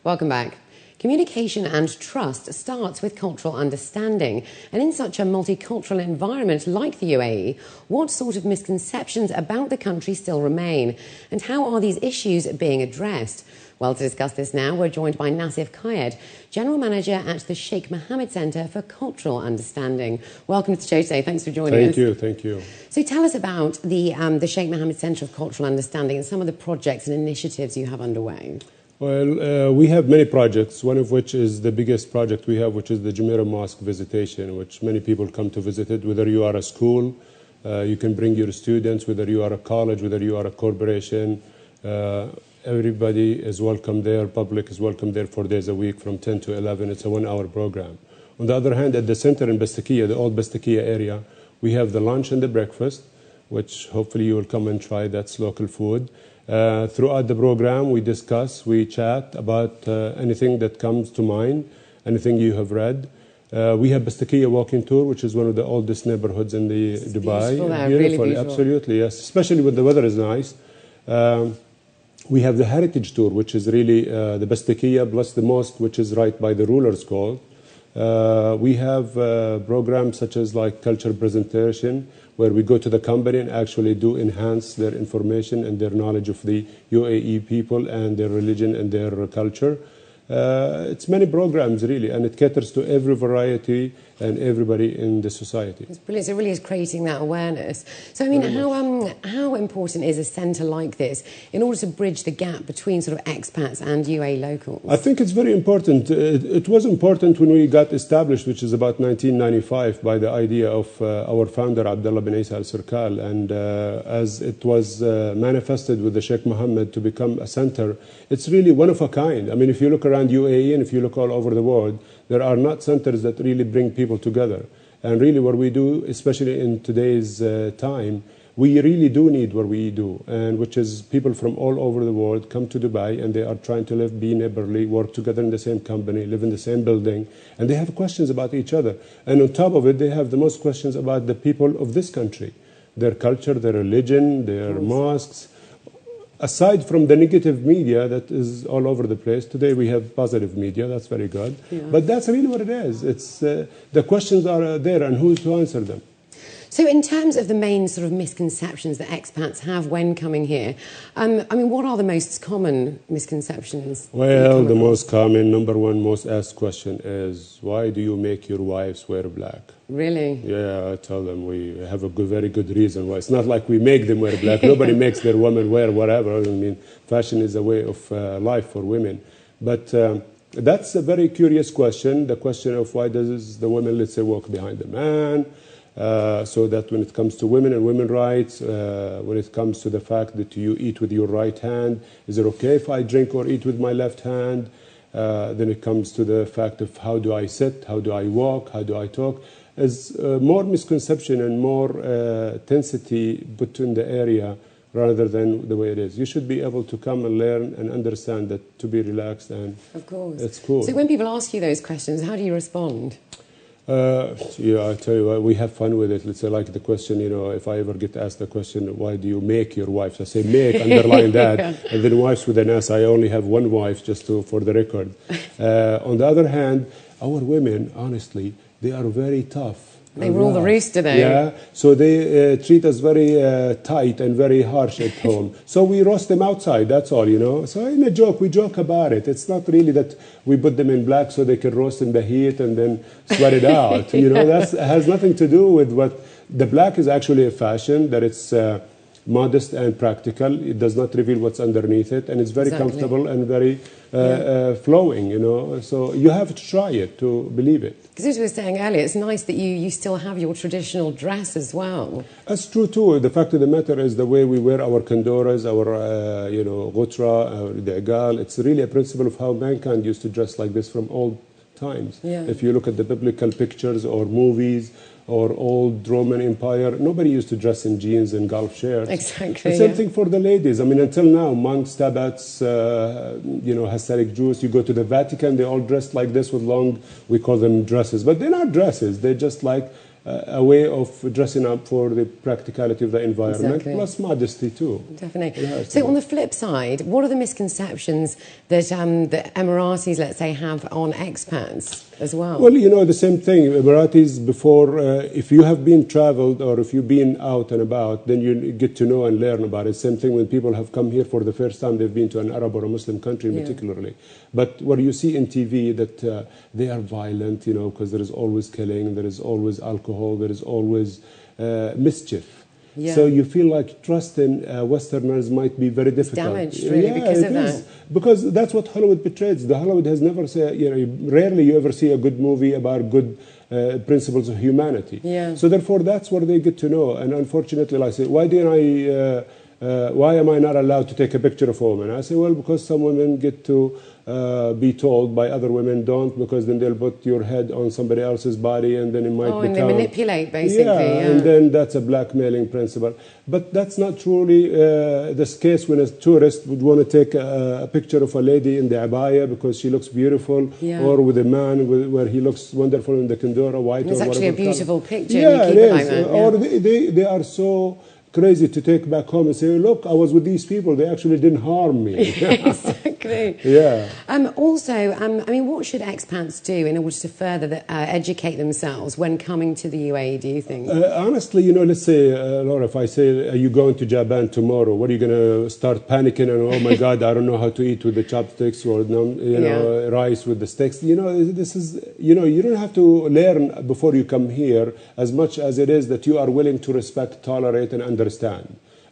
Welcome back. Communication and trust starts with cultural understanding. And in such a multicultural environment like the UAE, what sort of misconceptions about the country still remain? And how are these issues being addressed? Well, to discuss this now, we're joined by Nasif, General Manager at the Sheikh Mohammed Centre for Cultural Understanding. Welcome to the show today. Thanks for joining us. Thank you. So tell us about the Sheikh Mohammed Centre of Cultural Understanding and some of the projects and initiatives you have underway. Well, we have many projects, one of which is the biggest project we have, which is the Jumeirah Mosque visitation, which many people come to visit it. Whether you are a school, you can bring your students, whether you are a college, whether you are a corporation, everybody is welcome there. Public is welcome there 4 days a week from 10 to 11. It's a 1-hour program. On the other hand, at the center in Bastakia, the old Bastakia area, we have the lunch and the breakfast, which hopefully you will come and try. That's local food. Throughout the program, we discuss, we chat about anything that comes to mind, anything you have read. We have Bastakia walking tour, which is one of the oldest neighborhoods in the Dubai. Beautiful there, really beautiful. Absolutely, yes. Especially when the weather is nice. We have the heritage tour, which is really the Bastakia plus the mosque, which is right by the ruler's court. We have programs such as like culture presentation, where we go to the company and actually do enhance their information and their knowledge of the UAE people and their religion and their culture. It's many programs really, and it caters to every variety and everybody in the society. It's brilliant. It really is creating that awareness. So, I mean, how important is a centre like this in order to bridge the gap between sort of expats and UAE locals? I think it's very important. It was important when we got established, which is about 1995, by the idea of our founder, Abdullah bin Isa al-Sirkal. And as it was manifested with the Sheikh Mohammed to become a centre, it's really one of a kind. I mean, if you look around UAE and if you look all over the world, there are not centers that really bring people together. And really what we do, especially in today's time, we really do need what we do, and which is people from all over the world come to Dubai and they are trying to live, be neighborly, work together in the same company, live in the same building, and they have questions about each other. And on top of it, they have the most questions about the people of this country, their culture, their religion, their mosques. Aside from the negative media that is all over the place, today we have positive media, that's very good. Yeah. But that's really what it is. It's, the questions are there and who's to answer them. So in terms of the main sort of misconceptions that expats have when coming here, I mean, what are the most common misconceptions? Well, the most common, number one, most asked question is, why do you make your wives wear black? Really? Yeah, I tell them we have a very good reason why. It's not like we make them wear black. Nobody makes their women wear whatever. I mean, fashion is a way of life for women. But that's a very curious question, the question of why does the woman, let's say, walk behind the man? So that when it comes to women and women's rights, when it comes to the fact that you eat with your right hand, is it okay if I drink or eat with my left hand? Then it comes to the fact of how do I sit, how do I walk, how do I talk? Is more misconception and more intensity put in the area rather than the way it is. You should be able to come and learn and understand that to be relaxed and of course. It's cool. So when people ask you those questions, how do you respond? Yeah, I tell you what, we have fun with it. Let's say like the question, you know, if I ever get asked the question, why do you make your wives? I say make, underline that. And then wives with an S, I only have one wife just for the record. On the other hand, our women, honestly, they are very tough. They rule the roost, do they? Yeah, so they treat us very tight and very harsh at home. So we roast them outside, that's all, you know. So in a joke, we joke about it. It's not really that we put them in black so they can roast in the heat and then sweat it out. You know, that has nothing to do with what... The black is actually a fashion, that it's modest and practical. It does not reveal what's underneath it, and it's very comfortable and very flowing, you know. So you have to try it to believe it. Because as we were saying earlier, it's nice that you still have your traditional dress as well. That's true too. The fact of the matter is the way we wear our kandoras, our you know, ghutra, the igal. It's really a principle of how mankind used to dress like this from old times. Yeah. If you look at the biblical pictures or movies or old Roman Empire, nobody used to dress in jeans and golf shirts. Exactly. The same thing for the ladies. I mean, until now, monks, tabbats, you know, Hasidic Jews, you go to the Vatican, they all dressed like this with long, we call them dresses. But they're not dresses. They're just like a way of dressing up for the practicality of the environment, plus modesty too. Definitely. So on the flip side, what are the misconceptions that the Emiratis, let's say, have on expats as well? Well, you know, the same thing. Emiratis, before, if you have been traveled or if you've been out and about, then you get to know and learn about it. Same thing when people have come here for the first time, they've been to an Arab or a Muslim country particularly. But what you see in TV that they are violent, you know, because there is always killing, there is always alcohol, there is always mischief. So you feel like trusting Westerners might be very difficult. It's damaged, really, because of that. Because that's what Hollywood portrays. The Hollywood has never said, you know, rarely you ever see a good movie about good principles of humanity. So therefore, that's what they get to know. And unfortunately, like I say, why am I not allowed to take a picture of a woman? I say, well, because some women get to be told by other women don't, because then they'll put your head on somebody else's body and then it might become... and they manipulate, basically. And then that's a blackmailing principle. But that's not truly the case when a tourist would want to take a picture of a lady in the abaya because she looks beautiful, or with a man where he looks wonderful in the kandora, white or whatever. It's actually a beautiful picture. Yeah, it is. Like that, or they are so crazy to take back home and say, look, I was with these people, they actually didn't harm me. Exactly. Also, I mean, what should expats do in order to further educate themselves when coming to the UAE, do you think? Honestly, you know, let's say, Laura, if I say, are you going to Japan tomorrow? What are you going to start panicking and, oh my God, I don't know how to eat with the chopsticks or, you know, rice with the sticks. You know, this is, you know, you don't have to learn before you come here as much as it is that you are willing to respect, tolerate, and understand.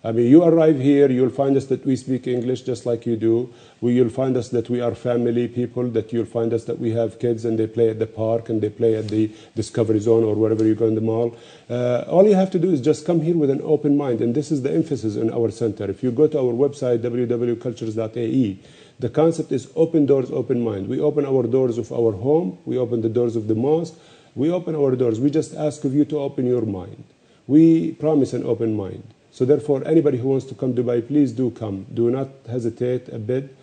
I mean, you arrive here, you'll find us that we speak English just like you do. You'll find us that we are family people, that you'll find us that we have kids and they play at the park and they play at the Discovery Zone or wherever you go in the mall. All you have to do is just come here with an open mind, and this is the emphasis in our center. If you go to our website, www.cultures.ae, the concept is open doors, open mind. We open our doors of our home, we open the doors of the mosque, we open our doors. We just ask of you to open your mind. We promise an open mind. So therefore, anybody who wants to come to Dubai, please do come. Do not hesitate a bit.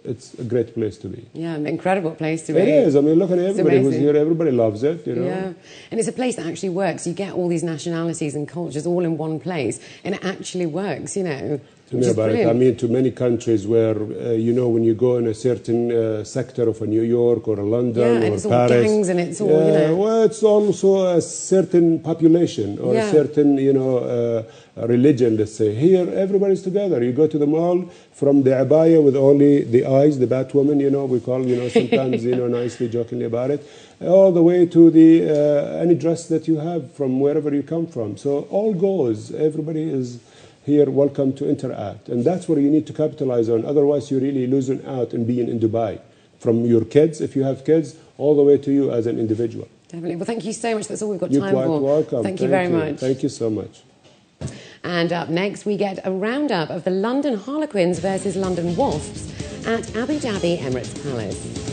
It's a great place to be. Yeah, an incredible place to be. It is. I mean, look at everybody who's here. Everybody loves it, you know. Yeah, and it's a place that actually works. You get all these nationalities and cultures all in one place, and it actually works, you know. Tell me about it. I mean, to many countries where, you know, when you go in a certain sector of a New York or a London or and it's Paris. all gangs and it's all, you know. Well, it's also a certain population or a certain, you know, religion, let's say. Here, everybody's together. You go to the mall, from the abaya with only the eyes, the Batwoman, you know, we call, you know, sometimes, you know, nicely, jokingly about it, all the way to the any dress that you have from wherever you come from. So all goes. Everybody is here, welcome to interact. And that's what you need to capitalize on. Otherwise, you're really losing out in being in Dubai. From your kids, if you have kids, all the way to you as an individual. Definitely. Well, thank you so much. That's all we've got You're time for. You're quite welcome. Thank you very much. Thank you so much. And up next, we get a roundup of the London Harlequins versus London Wasps at Abu Dhabi Emirates Palace.